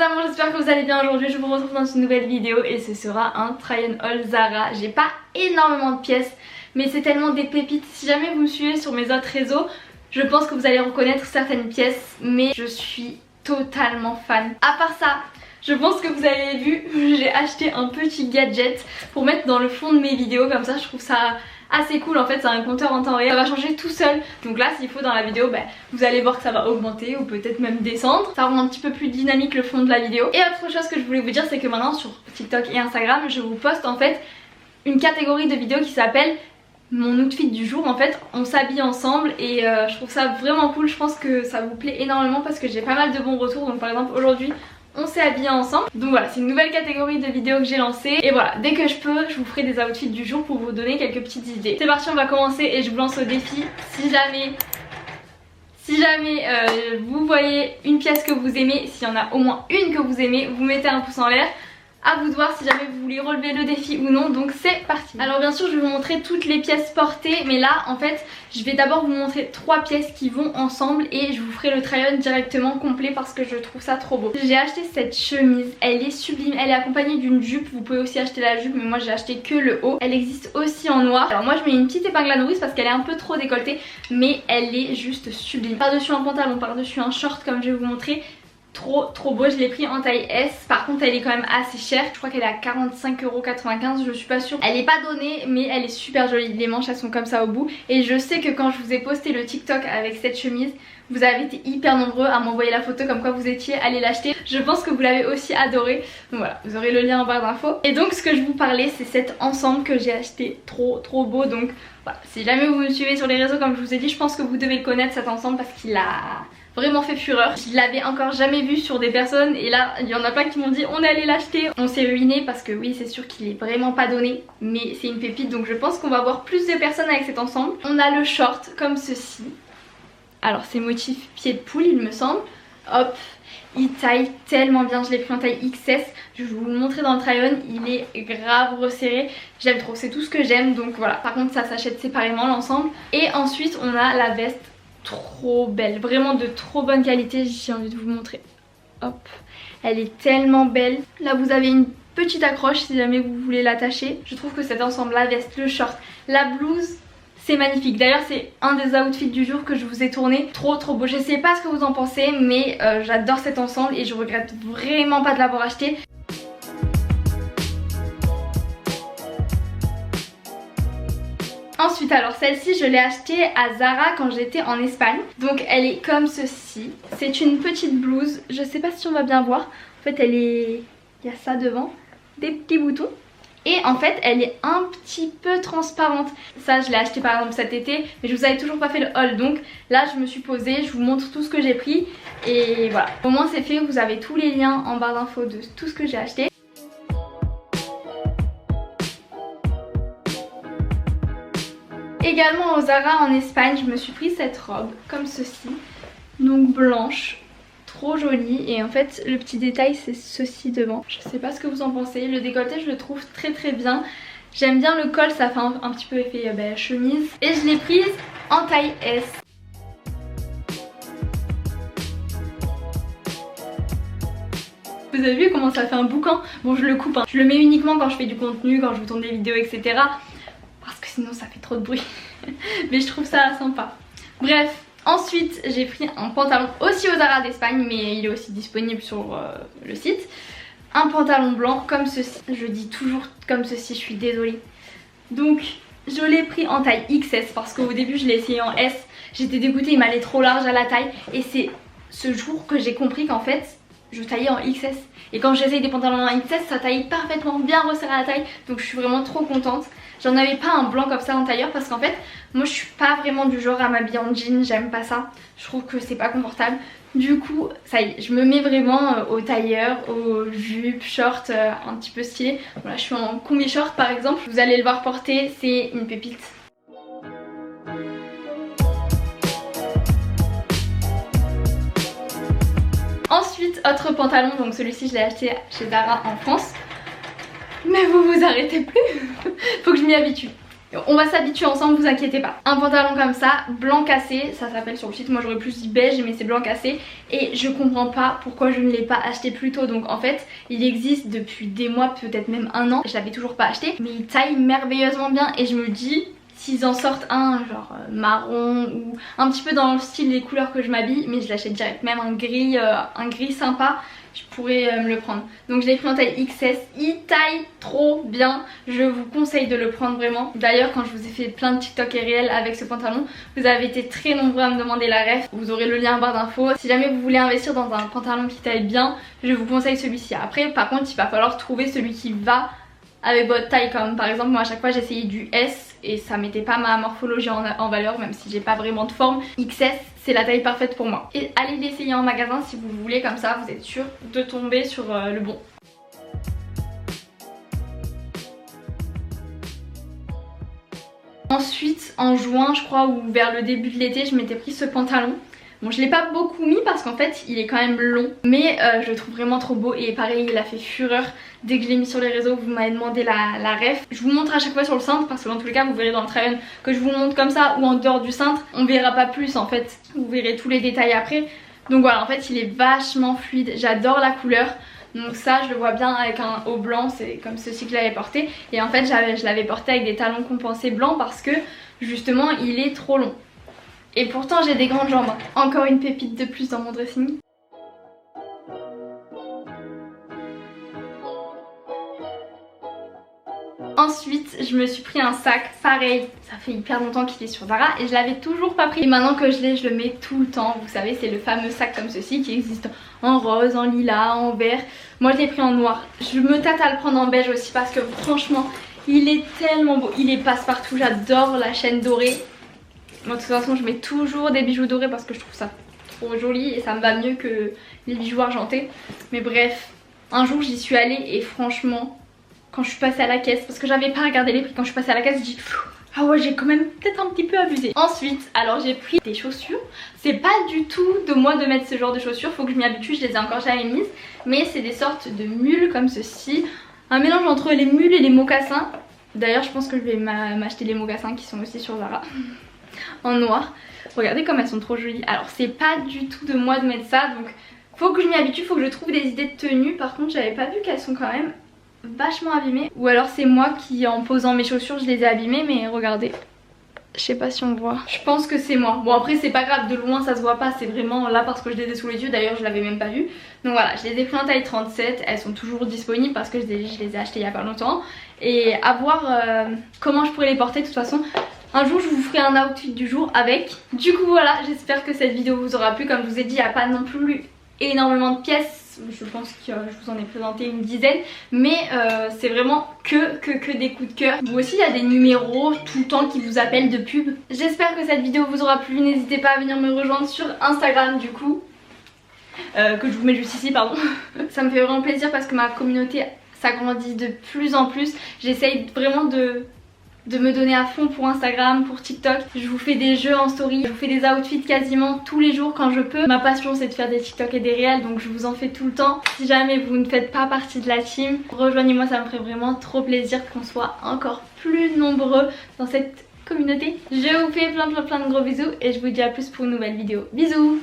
amours, j'espère que vous allez bien. Aujourd'hui je vous retrouve dans une nouvelle vidéo et ce sera un try and haul Zara. J'ai pas énormément de pièces mais c'est tellement des pépites. Si jamais vous me suivez sur mes autres réseaux, je pense que vous allez reconnaître certaines pièces, mais je suis totalement fan. À part ça, je pense que vous avez vu, j'ai acheté un petit gadget pour mettre dans le fond de mes vidéos, comme ça je trouve ça assez cool. En fait c'est un compteur en temps réel, ça va changer tout seul. Donc là s'il faut dans la vidéo, vous allez voir que ça va augmenter ou peut-être même descendre. Ça rend un petit peu plus dynamique le fond de la vidéo. Et autre chose que je voulais vous dire, c'est que maintenant sur TikTok et Instagram, je vous poste en fait une catégorie de vidéos qui s'appelle mon outfit du jour. En fait on s'habille ensemble et je trouve ça vraiment cool. Je pense que ça vous plaît énormément parce que j'ai pas mal de bons retours. Donc par exemple aujourd'hui on s'est habillés ensemble. Donc voilà, c'est une nouvelle catégorie de vidéos que j'ai lancée. Et voilà, dès que je peux, je vous ferai des outfits du jour pour vous donner quelques petites idées. C'est parti, on va commencer et je vous lance au défi. Si jamais vous voyez une pièce que vous aimez, s'il y en a au moins une que vous aimez, vous mettez un pouce en l'air. À vous de voir si jamais vous voulez relever le défi ou non, donc c'est parti. Alors bien sûr je vais vous montrer toutes les pièces portées, mais là en fait je vais d'abord vous montrer 3 pièces qui vont ensemble et je vous ferai le try-on directement complet parce que je trouve ça trop beau. J'ai acheté cette chemise, elle est sublime, elle est accompagnée d'une jupe. Vous pouvez aussi acheter la jupe mais moi j'ai acheté que le haut. Elle existe aussi en noir. Alors moi je mets une petite épingle à nourrice parce qu'elle est un peu trop décolletée, mais elle est juste sublime. Par dessus un pantalon, par dessus un short comme je vais vous montrer. Trop beau, je l'ai pris en taille S. Par contre elle est quand même assez chère, je crois qu'elle est à 45,95 €, je suis pas sûre. Elle est pas donnée mais elle est super jolie, les manches elles sont comme ça au bout. Et je sais que quand je vous ai posté le TikTok avec cette chemise, vous avez été hyper nombreux à m'envoyer la photo comme quoi vous étiez allé l'acheter. Je pense que vous l'avez aussi adoré. Donc voilà, vous aurez le lien en barre d'infos. Et donc ce que je vous parlais, c'est cet ensemble que j'ai acheté, trop beau. Donc voilà, si jamais vous me suivez sur les réseaux comme je vous ai dit, je pense que vous devez le connaître cet ensemble parce qu'il a vraiment fait fureur. Je l'avais encore jamais vu sur des personnes et là il y en a plein qui m'ont dit on est allé l'acheter. On s'est ruiné parce que oui c'est sûr qu'il est vraiment pas donné mais c'est une pépite, donc je pense qu'on va voir plus de personnes avec cet ensemble. On a le short comme ceci. Alors c'est motif pied de poule il me semble. Hop, il taille tellement bien, je l'ai pris en taille XS. Je vais vous le montrer dans le try-on, il est grave resserré. J'aime trop, c'est tout ce que j'aime. Donc voilà, par contre ça s'achète séparément l'ensemble. Et ensuite on a la veste, trop belle, vraiment de trop bonne qualité. J'ai envie de vous montrer. Hop, elle est tellement belle. Là vous avez une petite accroche si jamais vous voulez l'attacher. Je trouve que cet ensemble, la veste, le short, la blouse, c'est magnifique. D'ailleurs c'est un des outfits du jour que je vous ai tourné. Trop beau. Je sais pas ce que vous en pensez mais j'adore cet ensemble et je regrette vraiment pas de l'avoir acheté. Ensuite alors celle-ci je l'ai achetée à Zara quand j'étais en Espagne. Donc elle est comme ceci. C'est une petite blouse. Je sais pas si on va bien voir. En fait elle est... il y a ça devant. Des petits boutons. Et en fait elle est un petit peu transparente. Ça je l'ai acheté par exemple cet été. Mais je vous avais toujours pas fait le haul. Donc là je me suis posée. Je vous montre tout ce que j'ai pris. Et voilà. Au moins c'est fait. Vous avez tous les liens en barre d'infos de tout ce que j'ai acheté. Également au Zara en Espagne, je me suis pris cette robe comme ceci, donc blanche, trop jolie. Et en fait le petit détail c'est ceci devant. Je sais pas ce que vous en pensez, le décolleté je le trouve très bien. J'aime bien le col, ça fait un petit peu effet chemise. Et je l'ai prise en taille S. Vous avez vu comment ça fait un boucan? Bon je le coupe, hein. Je le mets uniquement quand je fais du contenu, quand je vous tourne des vidéos etc. Parce que sinon ça fait trop de bruit. Mais je trouve ça sympa. Bref, ensuite j'ai pris un pantalon aussi au Zara d'Espagne, mais il est aussi disponible sur le site. Un pantalon blanc comme ceci. Je dis toujours comme ceci, je suis désolée. Donc je l'ai pris en taille XS parce qu'au début je l'ai essayé en S. J'étais dégoûtée, il m'allait trop large à la taille. Et c'est ce jour que j'ai compris qu'en fait je taillais en XS. Et quand j'essaye des pantalons en XS, ça taille parfaitement bien resserré à la taille. Donc je suis vraiment trop contente. J'en avais pas un blanc comme ça en tailleur parce qu'en fait moi je suis pas vraiment du genre à m'habiller en jean, j'aime pas ça. Je trouve que c'est pas confortable. Du coup ça y est, je me mets vraiment au tailleur, aux jupes, shorts un petit peu stylés. Voilà, je suis en combi short par exemple. Vous allez le voir porter, c'est une pépite. Ensuite autre pantalon, donc celui-ci je l'ai acheté chez Zara en France. Mais vous vous arrêtez plus. Faut que je m'y habitue. On va s'habituer ensemble, vous inquiétez pas. Un pantalon comme ça, blanc cassé, ça s'appelle sur le site, moi j'aurais plus dit beige mais c'est blanc cassé. Et je comprends pas pourquoi je ne l'ai pas acheté plus tôt. Donc en fait il existe depuis des mois, peut-être même un an. Je l'avais toujours pas acheté, mais il taille merveilleusement bien et je me dis... S'ils en sortent un genre marron ou un petit peu dans le style des couleurs que je m'habille, mais je l'achète direct, même un gris sympa, je pourrais me le prendre. Donc je l'ai pris en taille XS, il taille trop bien, je vous conseille de le prendre vraiment. D'ailleurs quand je vous ai fait plein de TikTok et réels avec ce pantalon, vous avez été très nombreux à me demander la ref, vous aurez le lien en barre d'infos. Si jamais vous voulez investir dans un pantalon qui taille bien, je vous conseille celui-ci. Après par contre il va falloir trouver celui qui va avec votre taille, comme par exemple moi à chaque fois j'essayais du S et ça mettait pas ma morphologie en valeur, même si j'ai pas vraiment de forme. XS c'est la taille parfaite pour moi. Et allez l'essayer en magasin si vous voulez, comme ça vous êtes sûr de tomber sur le bon. Ensuite en juin je crois, ou vers le début de l'été, je m'étais pris ce pantalon. Bon je l'ai pas beaucoup mis parce qu'en fait il est quand même long, mais je le trouve vraiment trop beau et pareil il a fait fureur dès que je l'ai mis sur les réseaux. Vous m'avez demandé la ref. Je vous montre à chaque fois sur le cintre parce que dans tous les cas vous verrez dans le try-on que je vous montre comme ça ou en dehors du cintre. On verra pas plus en fait, vous verrez tous les détails après. Donc voilà, en fait il est vachement fluide, j'adore la couleur. Donc ça je le vois bien avec un haut blanc, c'est comme ceci que je l'avais porté. Et en fait je l'avais porté avec des talons compensés blancs parce que justement il est trop long. Et pourtant j'ai des grandes jambes. Encore une pépite de plus dans mon dressing. Ensuite je me suis pris un sac, pareil, ça fait hyper longtemps qu'il est sur Zara et je l'avais toujours pas pris. Et maintenant que je l'ai, je le mets tout le temps. Vous savez c'est le fameux sac comme ceci qui existe en rose, en lilas, en vert. Moi je l'ai pris en noir. Je me tâte à le prendre en beige aussi parce que franchement il est tellement beau. Il est passe-partout, j'adore la chaîne dorée. Moi de toute façon je mets toujours des bijoux dorés parce que je trouve ça trop joli et ça me va mieux que les bijoux argentés. Mais bref, un jour j'y suis allée et franchement quand je suis passée à la caisse, parce que j'avais pas regardé les prix, quand je suis passée à la caisse j'ai dit ah ouais j'ai quand même peut-être un petit peu abusé. Ensuite alors j'ai pris des chaussures. C'est pas du tout de moi de mettre ce genre de chaussures, faut que je m'y habitue, je les ai encore jamais mises. Mais c'est des sortes de mules comme ceci, un mélange entre les mules et les mocassins. D'ailleurs je pense que je vais m'acheter les mocassins qui sont aussi sur Zara en noir. Regardez comme elles sont trop jolies. Alors c'est pas du tout de moi de mettre ça, donc faut que je m'y habitue, faut que je trouve des idées de tenue. Par contre j'avais pas vu qu'elles sont quand même vachement abîmées. Ou alors c'est moi qui en posant mes chaussures je les ai abîmées, mais regardez. Je sais pas si on voit. Je pense que c'est moi. Bon après c'est pas grave, de loin ça se voit pas, c'est vraiment là parce que je les ai sous les yeux. D'ailleurs je l'avais même pas vu. Donc voilà, je les ai pris en taille 37. Elles sont toujours disponibles parce que je les ai achetées il y a pas longtemps. Et à voir comment je pourrais les porter de toute façon. Un jour je vous ferai un outfit du jour avec. Du coup voilà, j'espère que cette vidéo vous aura plu. Comme je vous ai dit, il n'y a pas non plus énormément de pièces. Je pense que je vous en ai présenté une dizaine. Mais c'est vraiment que des coups de cœur. Vous aussi il y a des numéros tout le temps qui vous appellent de pub. J'espère que cette vidéo vous aura plu. N'hésitez pas à venir me rejoindre sur Instagram du coup. Que je vous mets juste ici pardon. Ça me fait vraiment plaisir parce que ma communauté s'agrandit de plus en plus. J'essaye vraiment de me donner à fond pour Instagram, pour TikTok. Je vous fais des jeux en story, je vous fais des outfits quasiment tous les jours quand je peux. Ma passion c'est de faire des TikTok et des réels, donc je vous en fais tout le temps. Si jamais vous ne faites pas partie de la team, rejoignez-moi, ça me ferait vraiment trop plaisir qu'on soit encore plus nombreux dans cette communauté. Je vous fais plein de gros bisous et je vous dis à plus pour une nouvelle vidéo. Bisous!